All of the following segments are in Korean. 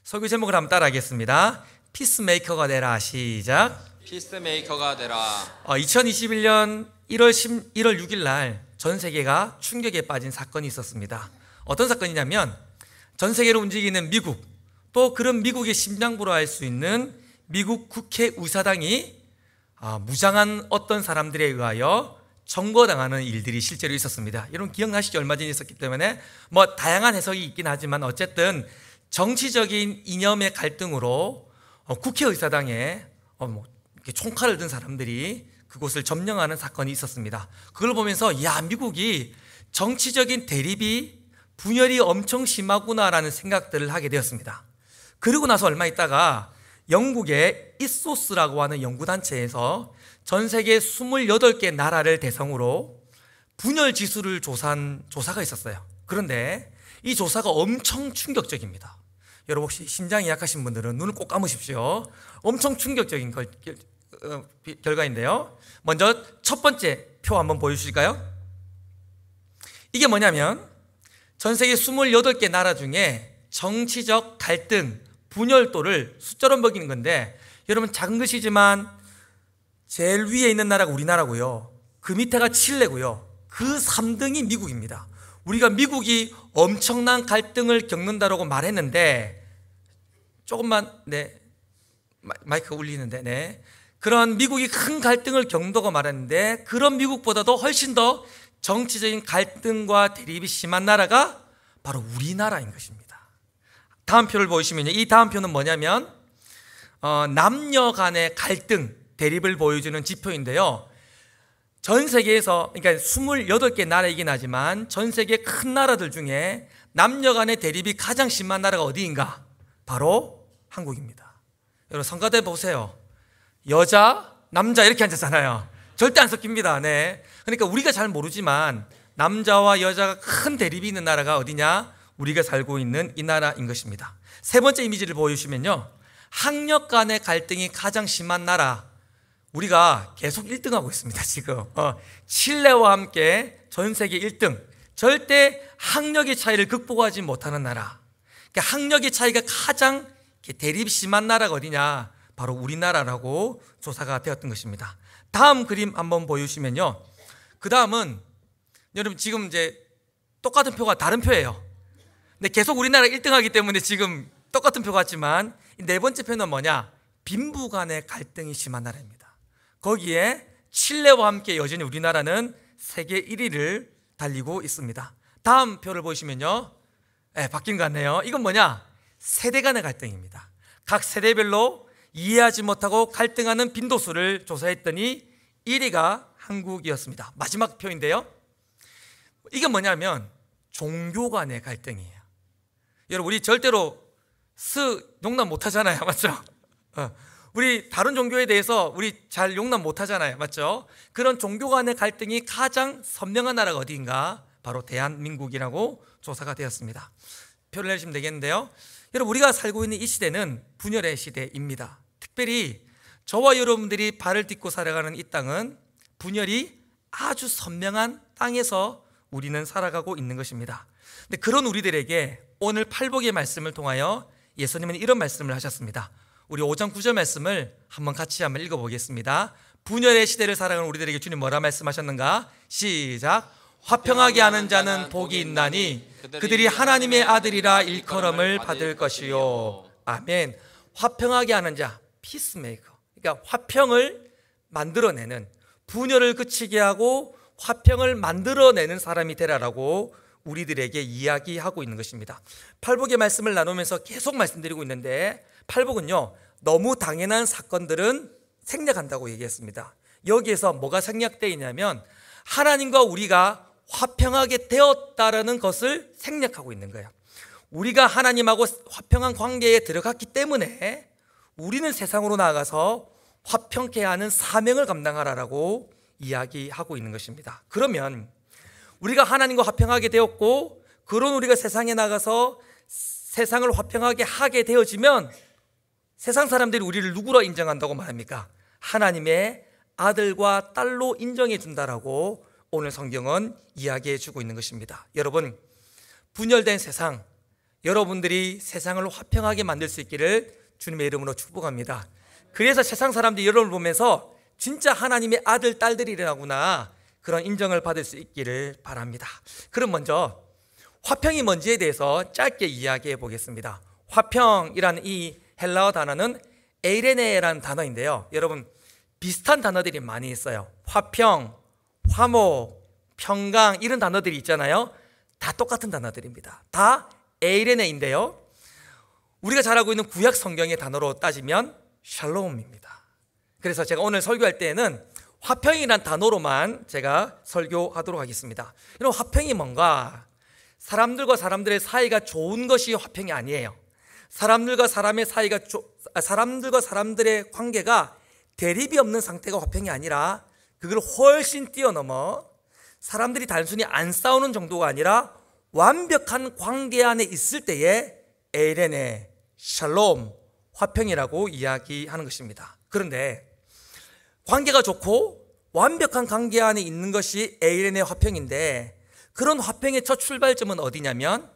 설교 제목을 한번 따라하겠습니다. 피스메이커가 되라. 시작. 피스메이커가 되라. 2021년 1월 6일 날 전 세계가 충격에 빠진 사건이 있었습니다. 어떤 사건이냐면 전 세계를 움직이는 미국, 또 그런 미국의 심장부로 할 수 있는 미국 국회의사당이 무장한 어떤 사람들에 의하여 점거당하는 일들이 실제로 있었습니다. 여러분 기억나시죠? 얼마 전에 있었기 때문에 다양한 해석이 있긴 하지만 어쨌든 정치적인 이념의 갈등으로 국회의사당에 총칼을 든 사람들이 그곳을 점령하는 사건이 있었습니다. 그걸 보면서 미국이 정치적인 대립이 분열이 엄청 심하구나라는 생각들을 하게 되었습니다. 그리고 나서 얼마 있다가 영국의 이소스라고 하는 연구단체에서 전 세계 28개 나라를 대상으로 분열 지수를 조사한 조사가 있었어요. 그런데 이 조사가 엄청 충격적입니다. 여러분 혹시 심장이 약하신 분들은 눈을 꼭 감으십시오. 엄청 충격적인 결과인데요. 먼저 첫 번째 표 한번 보여주실까요? 이게 뭐냐면 전 세계 28개 나라 중에 정치적 갈등, 분열도를 숫자로 먹이는 건데, 여러분 작은 것이지만 제일 위에 있는 나라가 우리나라고요, 그 밑에가 칠레고요, 그 3등이 미국입니다. 우리가 미국이 엄청난 갈등을 겪는다라고 말했는데, 조금만 마이크가 울리는데 그런 미국이 큰 갈등을 겪는다고 말했는데, 그런 미국보다도 훨씬 더 정치적인 갈등과 대립이 심한 나라가 바로 우리나라인 것입니다. 다음 표를 보시면요, 이 다음 표는 뭐냐면 남녀 간의 갈등, 대립을 보여주는 지표인데요. 전 세계에서, 그러니까 28개 나라이긴 하지만 전 세계 큰 나라들 중에 남녀 간의 대립이 가장 심한 나라가 어디인가? 바로 한국입니다. 여러분 성가대 보세요. 여자, 남자 이렇게 앉았잖아요. 절대 안 섞입니다. 그러니까 우리가 잘 모르지만 남자와 여자가 큰 대립이 있는 나라가 어디냐? 우리가 살고 있는 이 나라인 것입니다. 세 번째 이미지를 보여주시면요, 학력 간의 갈등이 가장 심한 나라, 우리가 계속 1등하고 있습니다. 지금 칠레와 함께 전 세계 1등, 절대 학력의 차이를 극복하지 못하는 나라, 그러니까 학력의 차이가 가장 대립이 심한 나라가 어디냐? 바로 우리나라라고 조사가 되었던 것입니다. 다음 그림 한번 보여주시면요, 그 다음은 여러분 지금 이제 똑같은 표가 다른 표예요. 근데 계속 우리나라 1등하기 때문에 지금 똑같은 표 같지만, 네 번째 표는 뭐냐? 빈부 간의 갈등이 심한 나라입니다. 거기에 칠레와 함께 여전히 우리나라는 세계 1위를 달리고 있습니다. 다음 표를 보시면요, 바뀐 것 같네요. 이건 뭐냐? 세대 간의 갈등입니다. 각 세대별로 이해하지 못하고 갈등하는 빈도수를 조사했더니 1위가 한국이었습니다. 마지막 표인데요, 이게 뭐냐면 종교 간의 갈등이에요. 여러분 우리 절대로 용납 못하잖아요. 맞죠? 우리 다른 종교에 대해서 우리 잘 용납 못하잖아요. 맞죠? 그런 종교 간의 갈등이 가장 선명한 나라가 어디인가? 바로 대한민국이라고 조사가 되었습니다. 표를 내주시면 되겠는데요, 여러분 우리가 살고 있는 이 시대는 분열의 시대입니다. 특별히 저와 여러분들이 발을 딛고 살아가는 이 땅은 분열이 아주 선명한 땅에서 우리는 살아가고 있는 것입니다. 근데 그런 우리들에게 오늘 팔복의 말씀을 통하여 예수님은 이런 말씀을 하셨습니다. 우리 5장 9절 말씀을 한번 같이 읽어보겠습니다. 분열의 시대를 살아가는 우리들에게 주님 뭐라 말씀하셨는가? 시작. 화평하게 하는 자는 복이 있나니 그들이 하나님의 아들이라 일컬음을 받을 것이요. 아멘. 화평하게 하는 자, 피스메이커, 그러니까 화평을 만들어내는, 분열을 그치게 하고 화평을 만들어내는 사람이 되라라고 우리들에게 이야기하고 있는 것입니다. 팔복의 말씀을 나누면서 계속 말씀드리고 있는데, 팔복은요, 너무 당연한 사건들은 생략한다고 얘기했습니다. 여기에서 뭐가 생략되어 있냐면 하나님과 우리가 화평하게 되었다라는 것을 생략하고 있는 거예요. 우리가 하나님하고 화평한 관계에 들어갔기 때문에 우리는 세상으로 나아가서 화평케 하는 사명을 감당하라라고 이야기하고 있는 것입니다. 그러면 우리가 하나님과 화평하게 되었고, 그런 우리가 세상에 나가서 세상을 화평하게 하게 되어지면 세상 사람들이 우리를 누구로 인정한다고 말합니까? 하나님의 아들과 딸로 인정해 준다라고 오늘 성경은 이야기해 주고 있는 것입니다. 여러분, 분열된 세상, 여러분들이 세상을 화평하게 만들 수 있기를 주님의 이름으로 축복합니다. 그래서 세상 사람들이 여러분을 보면서 진짜 하나님의 아들, 딸들이라구나 그런 인정을 받을 수 있기를 바랍니다. 그럼 먼저 화평이 뭔지에 대해서 짧게 이야기해 보겠습니다. 화평이라는 이 헬라어 단어는 에이레네라는 단어인데요, 여러분 비슷한 단어들이 많이 있어요. 화평, 화목, 평강 이런 단어들이 있잖아요. 다 똑같은 단어들입니다. 다 에이레네인데요, 우리가 잘 알고 있는 구약 성경의 단어로 따지면 샬롬입니다. 그래서 제가 오늘 설교할 때에는 화평이란 단어로만 제가 설교하도록 하겠습니다. 여러분, 화평이 뭔가? 사람들과 사람들의 사이가 좋은 것이 화평이 아니에요. 사람들과 사람들의 관계가 대립이 없는 상태가 화평이 아니라 그걸 훨씬 뛰어넘어 사람들이 단순히 안 싸우는 정도가 아니라 완벽한 관계 안에 있을 때에 에이레네, 샬롬, 화평이라고 이야기하는 것입니다. 그런데 관계가 좋고 완벽한 관계 안에 있는 것이 에이레네 화평인데, 그런 화평의 첫 출발점은 어디냐면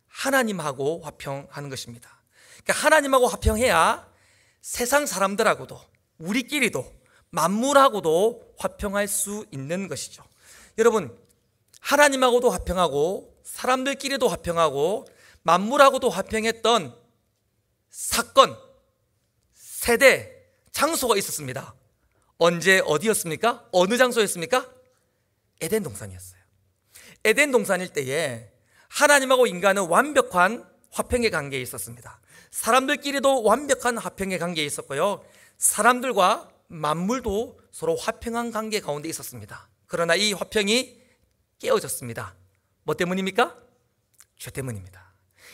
하나님하고 화평하는 것입니다. 그러니까 하나님하고 화평해야 세상 사람들하고도 우리끼리도 만물하고도 화평할 수 있는 것이죠. 여러분, 하나님하고도 화평하고 사람들끼리도 화평하고 만물하고도 화평했던 사건, 세대, 장소가 있었습니다. 언제, 어디였습니까? 어느 장소였습니까? 에덴 동산이었어요. 에덴 동산일 때에 하나님하고 인간은 완벽한 화평의 관계에 있었습니다. 사람들끼리도 완벽한 화평의 관계에 있었고요, 사람들과 만물도 서로 화평한 관계 가운데 있었습니다. 그러나 이 화평이 깨어졌습니다. 뭐 때문입니까? 죄 때문입니다.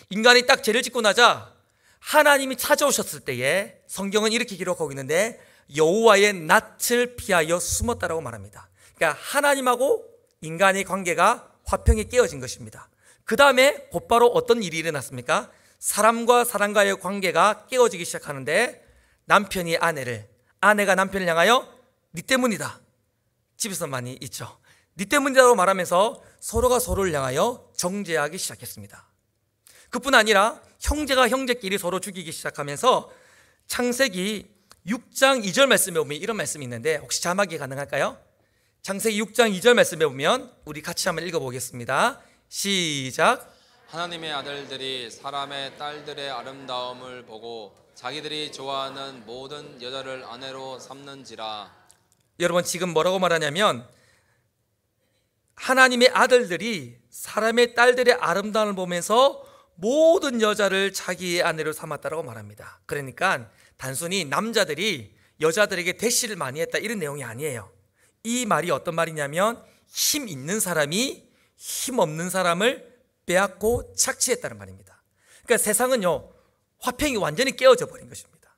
인간이 딱 죄를 짓고 나자 하나님이 찾아오셨을 때에 성경은 이렇게 기록하고 있는데 여호와의 낯을 피하여 숨었다라고 말합니다. 그러니까 하나님하고 인간의 관계가 화평이 깨어진 것입니다. 그 다음에 곧바로 어떤 일이 일어났습니까? 사람과 사람과의 관계가 깨어지기 시작하는데 남편이 아내를, 아내가 남편을 향하여 네 때문이다, 집에서 많이 있죠, 네 때문이라고 말하면서 서로가 서로를 향하여 정죄하기 시작했습니다. 그뿐 아니라 형제가 형제끼리 서로 죽이기 시작하면서 창세기 6장 2절 말씀에 보면 이런 말씀이 있는데 혹시 자막이 가능할까요? 창세기 6장 2절 말씀에 보면 우리 같이 한번 읽어보겠습니다. 시작. 하나님의 아들들이 사람의 딸들의 아름다움을 보고 자기들이 좋아하는 모든 여자를 아내로 삼는지라. 여러분, 지금 뭐라고 말하냐면 하나님의 아들들이 사람의 딸들의 아름다움을 보면서 모든 여자를 자기의 아내로 삼았다라고 말합니다. 그러니까 단순히 남자들이 여자들에게 대시를 많이 했다 이런 내용이 아니에요. 이 말이 어떤 말이냐면 힘 있는 사람이 힘 없는 사람을 빼앗고 착취했다는 말입니다. 그러니까 세상은요, 화평이 완전히 깨어져 버린 것입니다.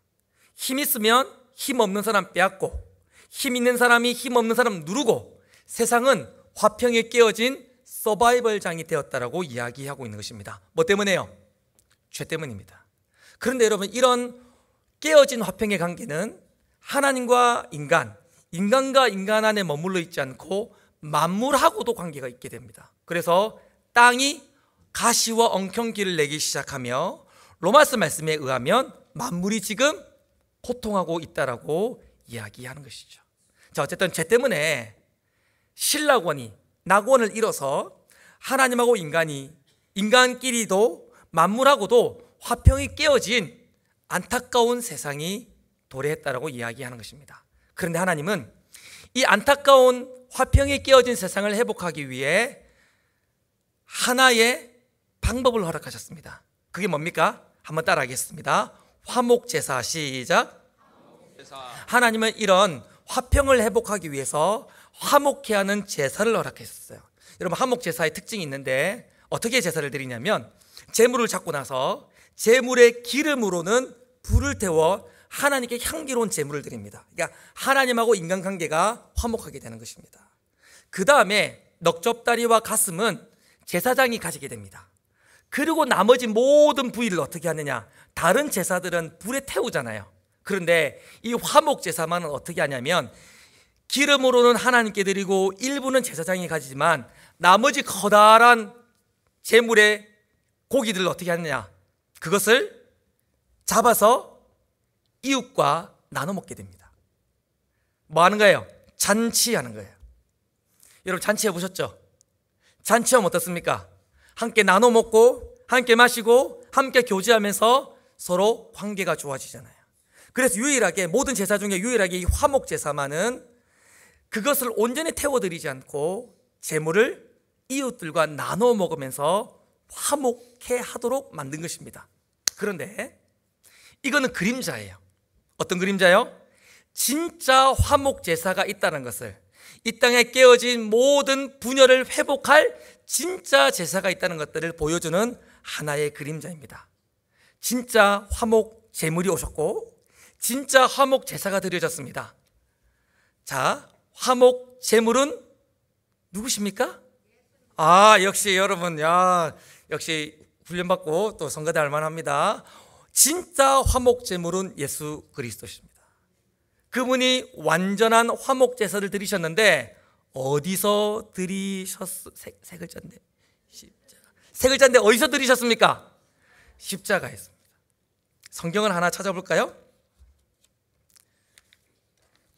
힘 있으면 힘 없는 사람 빼앗고, 힘 있는 사람이 힘 없는 사람 누르고, 세상은 화평이 깨어진 서바이벌장이 되었다라고 이야기하고 있는 것입니다. 뭐 때문에요? 죄 때문입니다. 그런데 여러분, 이런 깨어진 화평의 관계는 하나님과 인간, 인간과 인간 안에 머물러 있지 않고 만물하고도 관계가 있게 됩니다. 그래서 땅이 가시와 엉겅퀴를 내기 시작하며 로마서 말씀에 의하면 만물이 지금 고통하고 있다라고 이야기하는 것이죠. 자, 어쨌든 죄 때문에 신라권이 낙원을 잃어서 하나님하고 인간끼리도 만물하고도 화평이 깨어진 안타까운 세상이 도래했다라고 이야기하는 것입니다. 그런데 하나님은 이 안타까운 화평이 깨어진 세상을 회복하기 위해 하나의 방법을 허락하셨습니다. 그게 뭡니까? 한번 따라하겠습니다. 화목제사. 시작. 하나님은 이런 화평을 회복하기 위해서 화목케 하는 제사를 허락했었어요. 여러분, 화목제사의 특징이 있는데 어떻게 제사를 드리냐면 제물을 잡고 나서 제물의 기름으로는 불을 태워 하나님께 향기로운 제물을 드립니다. 그러니까 하나님하고 인간관계가 화목하게 되는 것입니다. 그 다음에 넉적다리와 가슴은 제사장이 가지게 됩니다. 그리고 나머지 모든 부위를 어떻게 하느냐? 다른 제사들은 불에 태우잖아요. 그런데 이 화목제사만은 어떻게 하냐면 기름으로는 하나님께 드리고 일부는 제사장이 가지지만 나머지 커다란 제물의 고기들을 어떻게 하느냐? 그것을 잡아서 이웃과 나눠 먹게 됩니다. 뭐 하는 거예요? 잔치하는 거예요. 여러분 잔치해 보셨죠? 잔치하면 어떻습니까? 함께 나눠 먹고 함께 마시고 함께 교제하면서 서로 관계가 좋아지잖아요. 그래서 유일하게 모든 제사 중에 유일하게 이 화목 제사만은 그것을 온전히 태워드리지 않고 제물을 이웃들과 나눠 먹으면서 화목해 하도록 만든 것입니다. 그런데 이거는 그림자예요. 어떤 그림자요? 진짜 화목 제사가 있다는 것을, 이 땅에 깨어진 모든 분열을 회복할 진짜 제사가 있다는 것들을 보여주는 하나의 그림자입니다. 진짜 화목 제물이 오셨고 진짜 화목 제사가 드려졌습니다. 자, 화목 제물은 누구십니까? 역시 여러분, 역시 훈련받고 또 성가대 할 만합니다. 진짜 화목 제물은 예수 그리스도십니다. 그분이 완전한 화목 제사를 드리셨는데 어디서 드리셨어? 세 글자인데 십자가. 세 글자인데 어디서 드리셨습니까? 십자가였습니다. 성경을 하나 찾아볼까요?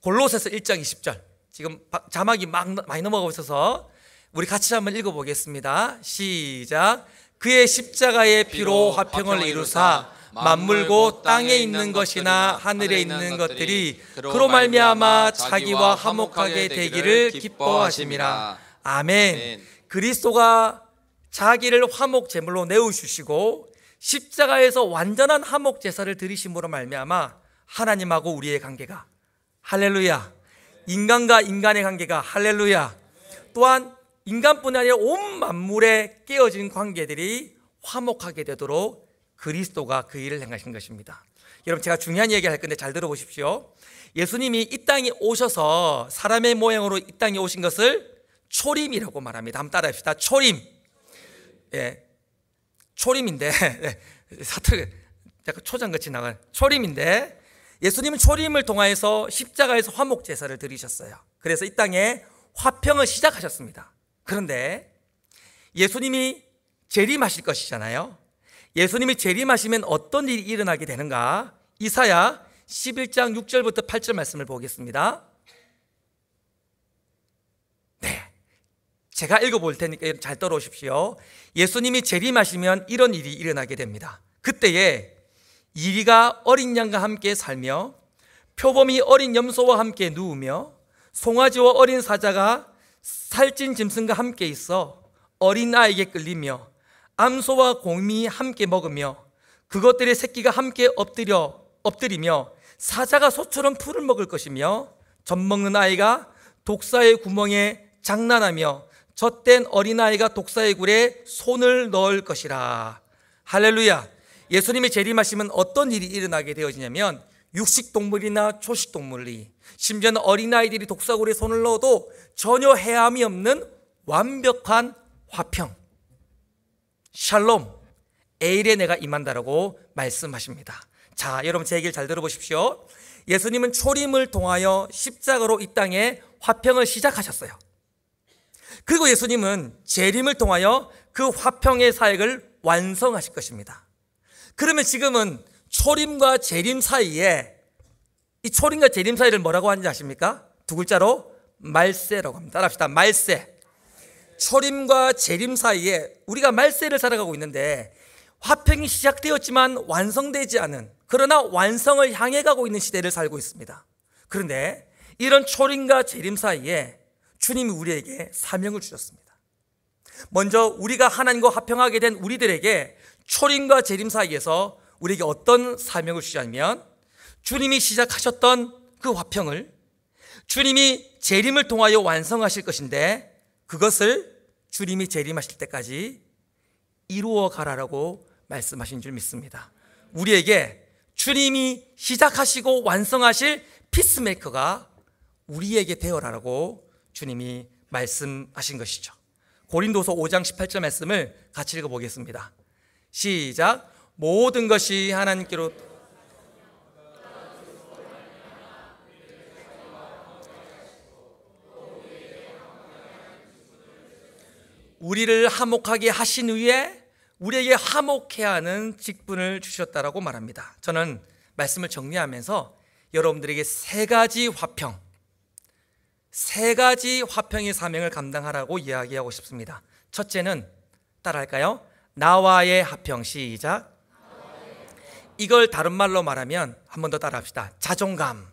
골로새서 1장 20절. 지금 자막이 많이 넘어가고 있어서 우리 같이 한번 읽어보겠습니다. 시작. 그의 십자가의 피로 화평을 이루사 만물고 땅에 있는 것이나 하늘에 있는 것들이 그로 말미암아 자기와 화목하게 되기를 기뻐하심이라. 아멘. 그리스도가 자기를 화목 제물로 내어주시고 십자가에서 완전한 화목 제사를 드리심으로 말미암아 하나님하고 우리의 관계가, 할렐루야, 인간과 인간의 관계가, 할렐루야, 또한 인간뿐 아니라 온 만물에 깨어진 관계들이 화목하게 되도록 그리스도가 그 일을 행하신 것입니다. 여러분, 제가 중요한 얘기를 할 건데 잘 들어보십시오. 예수님이 이 땅에 오셔서 사람의 모양으로 이 땅에 오신 것을 초림이라고 말합니다. 한번 따라합시다. 초림. 초림인데 사투리 약간 초장같이 나가요. 초림인데 예수님은 초림을 통하여서 십자가에서 화목 제사를 드리셨어요. 그래서 이 땅에 화평을 시작하셨습니다. 그런데 예수님이 재림하실 것이잖아요. 예수님이 재림하시면 어떤 일이 일어나게 되는가? 이사야 11장 6절부터 8절 말씀을 보겠습니다. 제가 읽어볼 테니까 잘 따라오십시오. 예수님이 재림하시면 이런 일이 일어나게 됩니다. 그때에 이리가 어린 양과 함께 살며 표범이 어린 염소와 함께 누우며 송아지와 어린 사자가 살찐 짐승과 함께 있어 어린 아이에게 끌리며 암소와 곰이 함께 먹으며 그것들의 새끼가 함께 엎드리며 사자가 소처럼 풀을 먹을 것이며 젖먹는 아이가 독사의 구멍에 장난하며 젖된 어린아이가 독사의 굴에 손을 넣을 것이라. 할렐루야. 예수님이 재림하시면 어떤 일이 일어나게 되어지냐면 육식동물이나 초식동물이, 심지어는 어린아이들이 독사굴에 손을 넣어도 전혀 해함이 없는 완벽한 화평, 샬롬, 에일에 내가 임한다라고 말씀하십니다. 자, 여러분 제 얘기를 잘 들어보십시오. 예수님은 초림을 통하여 십자가로 이 땅에 화평을 시작하셨어요. 그리고 예수님은 재림을 통하여 그 화평의 사역을 완성하실 것입니다. 그러면 지금은 초림과 재림 사이에, 이 초림과 재림 사이를 뭐라고 하는지 아십니까? 두 글자로 말세라고 합니다. 따라합시다. 말세. 초림과 재림 사이에 우리가 말세를 살아가고 있는데 화평이 시작되었지만 완성되지 않은, 그러나 완성을 향해 가고 있는 시대를 살고 있습니다. 그런데 이런 초림과 재림 사이에 주님이 우리에게 사명을 주셨습니다. 먼저 우리가 하나님과 화평하게 된 우리들에게 초림과 재림 사이에서 우리에게 어떤 사명을 주셨냐면, 주님이 시작하셨던 그 화평을 주님이 재림을 통하여 완성하실 것인데 그것을 주님이 재림하실 때까지 이루어 가라라고 말씀하신 줄 믿습니다. 우리에게 주님이 시작하시고 완성하실 피스메이커가 우리에게 되어라라고 주님이 말씀하신 것이죠. 고린도서 5장 18절 말씀을 같이 읽어보겠습니다. 시작. 모든 것이 하나님께로 우리를 화목하게 하신 후에 우리에게 화목해야 하는 직분을 주셨다라고 말합니다. 저는 말씀을 정리하면서 여러분들에게 세 가지 화평의 사명을 감당하라고 이야기하고 싶습니다. 첫째는 따라할까요? 나와의 화평. 시작. 이걸 다른 말로 말하면 한 번 더 따라합시다. 자존감.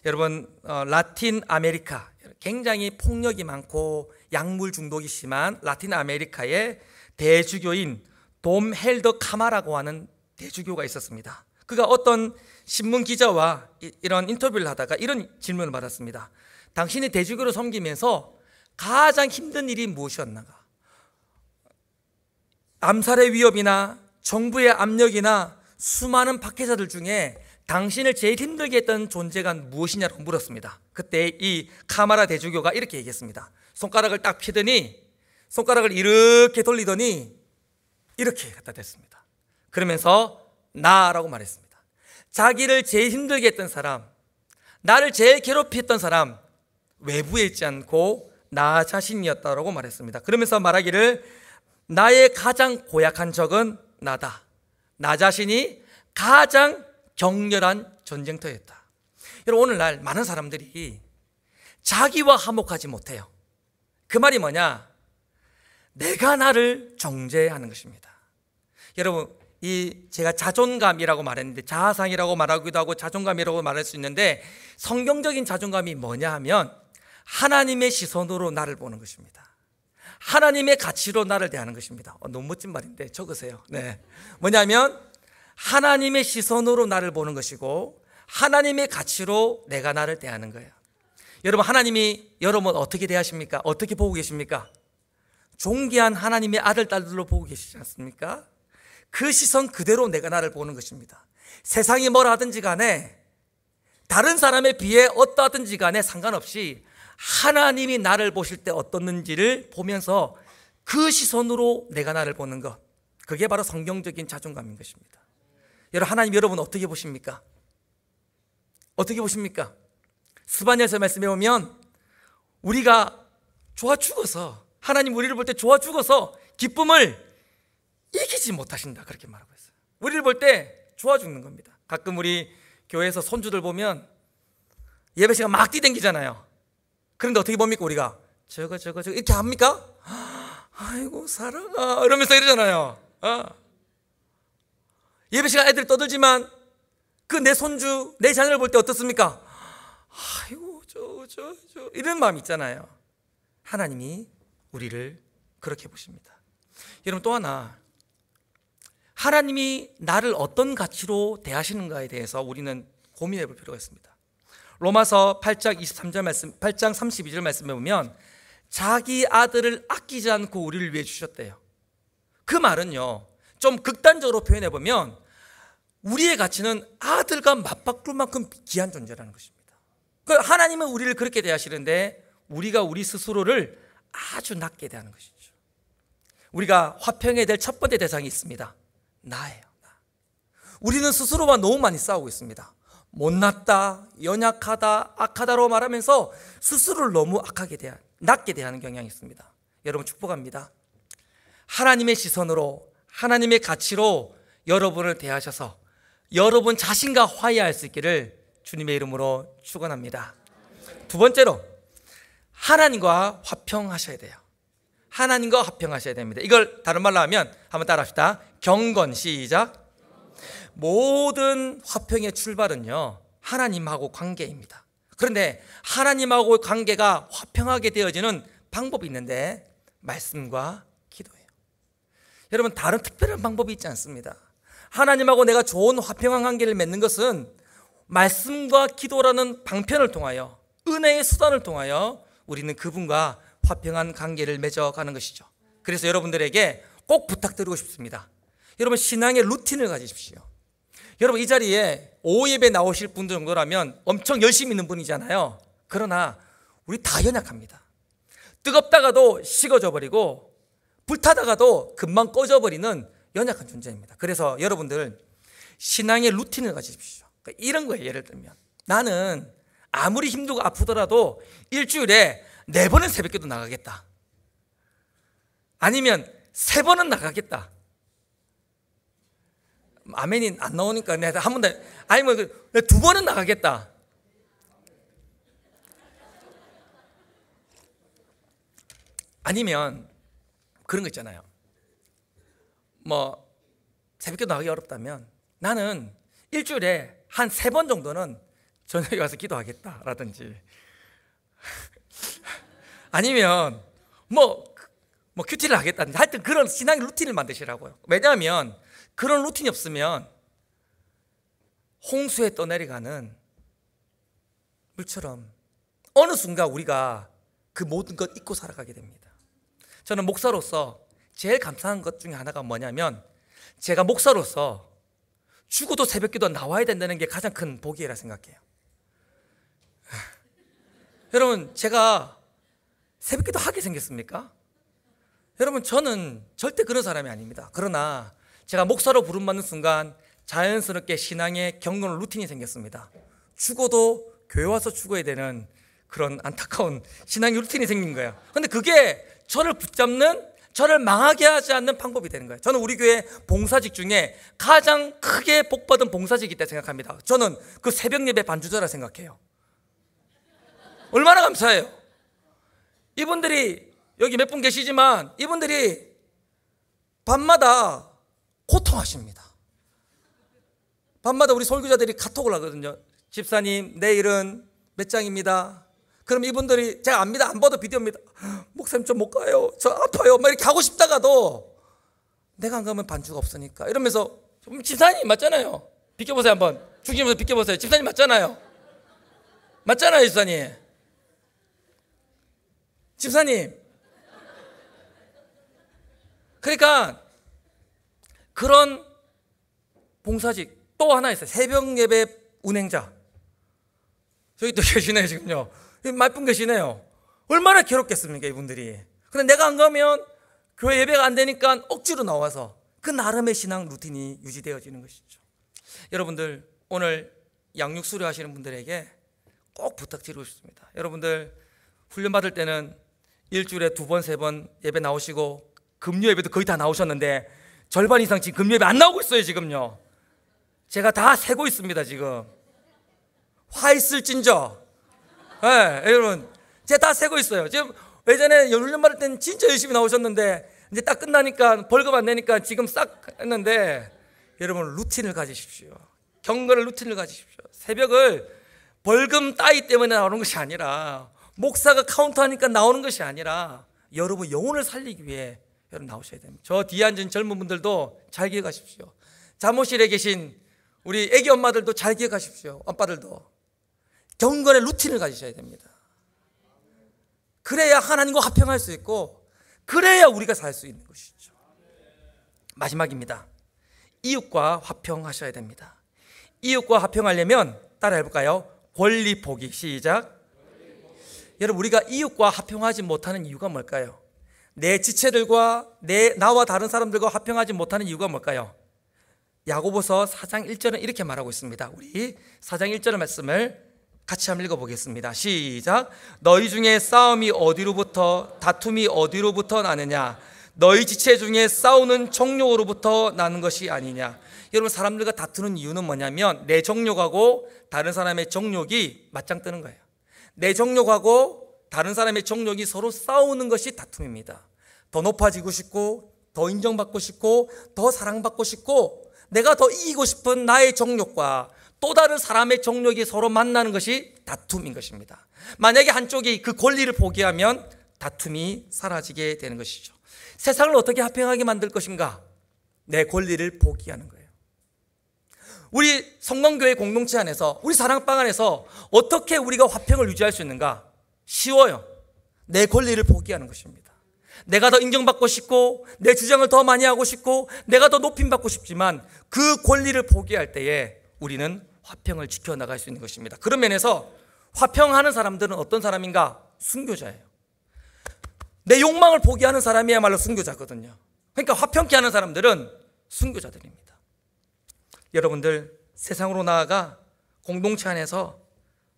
여러분, 라틴 아메리카 굉장히 폭력이 많고 약물 중독이 심한 라틴 아메리카의 대주교인 돔 헬더 카마라고 하는 대주교가 있었습니다. 그가 어떤 신문 기자와 이런 인터뷰를 하다가 이런 질문을 받았습니다. 당신이 대주교로 섬기면서 가장 힘든 일이 무엇이었나가? 암살의 위협이나 정부의 압력이나 수많은 박해자들 중에 당신을 제일 힘들게 했던 존재가 무엇이냐고 물었습니다. 그때 이 카마라 대주교가 이렇게 얘기했습니다. 손가락을 딱 펴더니 손가락을 이렇게 돌리더니 이렇게 갖다 댔습니다. 그러면서 나라고 말했습니다. 자기를 제일 힘들게 했던 사람, 나를 제일 괴롭혔던 사람, 외부에 있지 않고 나 자신이었다라고 말했습니다. 그러면서 말하기를 나의 가장 고약한 적은 나다. 나 자신이 가장 격렬한 전쟁터였다. 여러분, 오늘날 많은 사람들이 자기와 화목하지 못해요. 그 말이 뭐냐? 내가 나를 정죄하는 것입니다. 여러분, 제가 자존감이라고 말했는데 자아상이라고 말하기도 하고 자존감이라고 말할 수 있는데 성경적인 자존감이 뭐냐 하면 하나님의 시선으로 나를 보는 것입니다. 하나님의 가치로 나를 대하는 것입니다. 너무 멋진 말인데 적으세요. 네. 뭐냐면 하나님의 시선으로 나를 보는 것이고 하나님의 가치로 내가 나를 대하는 거예요. 여러분, 하나님이 여러분 어떻게 대하십니까? 어떻게 보고 계십니까? 존귀한 하나님의 아들, 딸들로 보고 계시지 않습니까? 그 시선 그대로 내가 나를 보는 것입니다. 세상이 뭘 하든지 간에 다른 사람에 비해 어떠하든지 간에 상관없이 하나님이 나를 보실 때 어떻는지를 보면서 그 시선으로 내가 나를 보는 것, 그게 바로 성경적인 자존감인 것입니다. 여러분, 하나님 여러분 어떻게 보십니까? 어떻게 보십니까? 스바냐서 말씀해 보면 우리가 좋아 죽어서, 하나님 우리를 볼 때 좋아 죽어서 기쁨을 이기지 못하신다, 그렇게 말하고 있어요. 우리를 볼 때 좋아 죽는 겁니다. 가끔 우리 교회에서 손주들 보면 예배 시간 막 뛰댕기잖아요. 그런데 어떻게 봅니까? 우리가 저거 이렇게 합니까? 아이고 사랑아 이러면서 이러잖아요. 예배 시간 애들이 떠들지만 그 내 손주, 내 자녀를 볼 때 어떻습니까? 아이고 저 이런 마음 있잖아요. 하나님이 우리를 그렇게 보십니다. 여러분, 또 하나, 하나님이 나를 어떤 가치로 대하시는가에 대해서 우리는 고민해 볼 필요가 있습니다. 로마서 8장 23절 말씀, 8장 32절 말씀에 보면 자기 아들을 아끼지 않고 우리를 위해 주셨대요. 그 말은요, 좀 극단적으로 표현해 보면 우리의 가치는 아들과 맞바꿀 만큼 귀한 존재라는 것입니다. 하나님은 우리를 그렇게 대하시는데 우리가 우리 스스로를 아주 낮게 대하는 것이죠. 우리가 화평해야 될 첫 번째 대상이 있습니다. 나예요. 우리는 스스로와 너무 많이 싸우고 있습니다. 못났다, 연약하다, 악하다로 말하면서 스스로를 너무 낮게 대하는 경향이 있습니다. 여러분, 축복합니다. 하나님의 시선으로, 하나님의 가치로 여러분을 대하셔서 여러분 자신과 화해할 수 있기를 주님의 이름으로 축원합니다. 두 번째로, 하나님과 화평하셔야 돼요. 하나님과 화평하셔야 됩니다. 이걸 다른 말로 하면 한번 따라합시다. 경건. 시작. 모든 화평의 출발은요, 하나님하고 관계입니다. 그런데 하나님하고 관계가 화평하게 되어지는 방법이 있는데 말씀과 기도예요. 여러분, 다른 특별한 방법이 있지 않습니다. 하나님하고 내가 좋은 화평한 관계를 맺는 것은 말씀과 기도라는 방편을 통하여, 은혜의 수단을 통하여 우리는 그분과 화평한 관계를 맺어가는 것이죠. 그래서 여러분들에게 꼭 부탁드리고 싶습니다. 여러분, 신앙의 루틴을 가지십시오. 여러분, 이 자리에 오후 예배 나오실 분 정도라면 엄청 열심히 있는 분이잖아요. 그러나 우리 다 연약합니다. 뜨겁다가도 식어져 버리고 불타다가도 금방 꺼져버리는 연약한 존재입니다. 그래서 여러분들 신앙의 루틴을 가지십시오. 그러니까 이런 거예요. 예를 들면 나는 아무리 힘들고 아프더라도 일주일에 4번은 새벽기도 나가겠다. 아니면 3번은 나가겠다. 아멘이 안 나오니까 내가 한 번 더, 아니면 2번은 나가겠다. 아니면 그런 거 있잖아요. 뭐 새벽기도 나가기 어렵다면 나는 일주일에 한 3번 정도는 저녁에 와서 기도하겠다라든지 아니면 뭐 큐티를 하겠다든지 하여튼 그런 신앙의 루틴을 만드시라고요. 왜냐하면 그런 루틴이 없으면 홍수에 떠내려가는 물처럼 어느 순간 우리가 그 모든 것 잊고 살아가게 됩니다. 저는 목사로서 제일 감사한 것 중에 하나가 뭐냐면 제가 목사로서 죽어도 새벽기도 나와야 된다는 게 가장 큰 복이라 생각해요. 여러분, 제가 새벽기도 하게 생겼습니까? 여러분, 저는 절대 그런 사람이 아닙니다. 그러나 제가 목사로 부름받는 순간 자연스럽게 신앙의 경건 루틴이 생겼습니다. 죽어도 교회 와서 죽어야 되는 그런 안타까운 신앙의 루틴이 생긴 거예요. 근데 그게 저를 붙잡는, 저를 망하게 하지 않는 방법이 되는 거예요. 저는 우리 교회 봉사직 중에 가장 크게 복받은 봉사직이 있다고 생각합니다. 저는 그 새벽 예배 반주자라 생각해요. 얼마나 감사해요. 이분들이 여기 몇 분 계시지만 이분들이 밤마다 고통하십니다. 밤마다 우리 설교자들이 카톡을 하거든요. 집사님, 내일은 몇 장입니다. 그럼 이분들이 제가 압니다. 안 봐도 비디오입니다. 목사님 저 못 가요. 저 아파요. 막 이렇게 하고 싶다가도 내가 안 가면 반주가 없으니까 이러면서 집사님 맞잖아요. 비켜보세요 한번. 중심에서 비켜보세요. 집사님 맞잖아요. 맞잖아요 집사님. 집사님. 그러니까 그런 봉사직 또 하나 있어요. 새벽 예배 운행자. 저기 또 계시네요 지금요. 몇 분 계시네요. 얼마나 괴롭겠습니까 이분들이. 근데 내가 안 가면 교회 예배가 안 되니까 억지로 나와서 그 나름의 신앙 루틴이 유지되어지는 것이죠. 여러분들 오늘 양육 수료하시는 분들에게 꼭 부탁드리고 싶습니다. 여러분들 훈련 받을 때는 일주일에 2번, 3번 예배 나오시고 금요 예배도 거의 다 나오셨는데 절반 이상 지금 금요 예배 안 나오고 있어요 지금요. 제가 다 세고 있습니다 지금. 화 있을진저. 네, 여러분 제가 다 세고 있어요. 지금 예전에 훈련 받을 때는 진짜 열심히 나오셨는데 이제 딱 끝나니까 벌금 안 내니까 지금 싹 했는데 여러분 루틴을 가지십시오. 경건의 루틴을 가지십시오. 새벽을 벌금 따위 때문에 나오는 것이 아니라 목사가 카운트하니까 나오는 것이 아니라 여러분 영혼을 살리기 위해 여러분 나오셔야 됩니다. 저 뒤에 앉은 젊은 분들도 잘 기억하십시오. 잠옷실에 계신 우리 애기 엄마들도 잘 기억하십시오. 아빠들도 경건의 루틴을 가지셔야 됩니다. 그래야 하나님과 화평할 수 있고 그래야 우리가 살 수 있는 것이죠. 마지막입니다. 이웃과 화평하셔야 됩니다. 이웃과 화평하려면 따라 해볼까요? 권리 포기. 시작. 여러분 우리가 이웃과 화평하지 못하는 이유가 뭘까요? 내 지체들과 나와 다른 사람들과 화평하지 못하는 이유가 뭘까요? 야고보서 4장 1절은 이렇게 말하고 있습니다. 우리 4장 1절 말씀을 같이 한번 읽어보겠습니다. 시작. 너희 중에 싸움이 어디로부터 다툼이 어디로부터 나느냐? 너희 지체 중에 싸우는 정욕으로부터 나는 것이 아니냐? 여러분 사람들과 다투는 이유는 뭐냐면 내 정욕하고 다른 사람의 정욕이 맞짱 뜨는 거예요. 내 정욕하고 다른 사람의 정욕이 서로 싸우는 것이 다툼입니다. 더 높아지고 싶고 더 인정받고 싶고 더 사랑받고 싶고 내가 더 이기고 싶은 나의 정욕과 또 다른 사람의 정욕이 서로 만나는 것이 다툼인 것입니다. 만약에 한쪽이 그 권리를 포기하면 다툼이 사라지게 되는 것이죠. 세상을 어떻게 화평하게 만들 것인가? 내 권리를 포기하는 거예요. 우리 성광교회 공동체 안에서 우리 사랑방 안에서 어떻게 우리가 화평을 유지할 수 있는가? 쉬워요. 내 권리를 포기하는 것입니다. 내가 더 인정받고 싶고 내 주장을 더 많이 하고 싶고 내가 더 높임받고 싶지만 그 권리를 포기할 때에 우리는 화평을 지켜나갈 수 있는 것입니다. 그런 면에서 화평하는 사람들은 어떤 사람인가? 순교자예요. 내 욕망을 포기하는 사람이야말로 순교자거든요. 그러니까 화평케 하는 사람들은 순교자들입니다. 여러분들 세상으로 나아가 공동체 안에서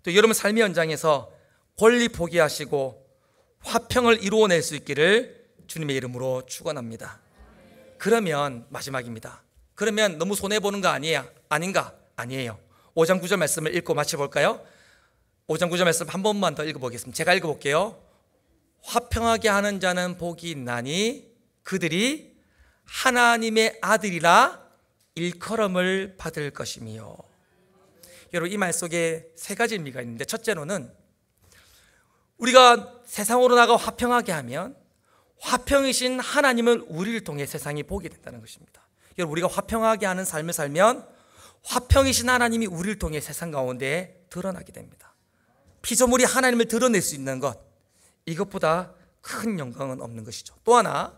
또 여러분 삶의 현장에서 권리 포기하시고 화평을 이루어낼 수 있기를 주님의 이름으로 축원합니다. 그러면 마지막입니다. 그러면 너무 손해보는 거 아닌가? 아니에요. 5장 9절 말씀을 읽고 마쳐볼까요? 5장 9절 말씀 한 번만 더 읽어보겠습니다. 제가 읽어볼게요. 화평하게 하는 자는 복이 있나니 그들이 하나님의 아들이라 일컬음을 받을 것이며. 여러분, 이 말 속에 세 가지 의미가 있는데, 첫째로는 우리가 세상으로 나가 화평하게 하면 화평이신 하나님을 우리를 통해 세상이 보게 된다는 것입니다. 여러분, 우리가 화평하게 하는 삶을 살면 화평이신 하나님이 우리를 통해 세상 가운데 드러나게 됩니다. 피조물이 하나님을 드러낼 수 있는 것, 이것보다 큰 영광은 없는 것이죠. 또 하나,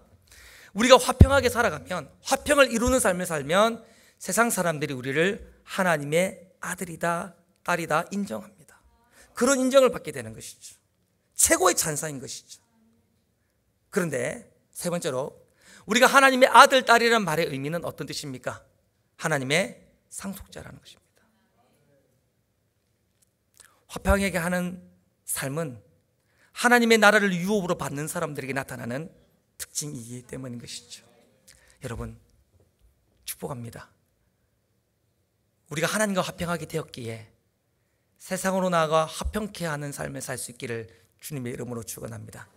우리가 화평하게 살아가면, 화평을 이루는 삶을 살면 세상 사람들이 우리를 하나님의 아들이다, 딸이다 인정합니다. 그런 인정을 받게 되는 것이죠. 최고의 찬사인 것이죠. 그런데 세 번째로, 우리가 하나님의 아들, 딸이라는 말의 의미는 어떤 뜻입니까? 하나님의 상속자라는 것입니다. 화평하게 하는 삶은 하나님의 나라를 유업으로 받는 사람들에게 나타나는 특징이기 때문인 것이죠. 여러분, 축복합니다. 우리가 하나님과 화평하게 되었기에 세상으로 나아가 화평케 하는 삶을 살 수 있기를 주님의 이름으로 축원합니다.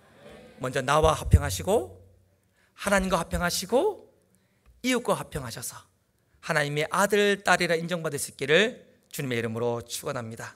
먼저 나와 화평하시고 하나님과 화평하시고 이웃과 화평하셔서 하나님의 아들, 딸이라 인정받을 수 있기를 주님의 이름으로 축원합니다.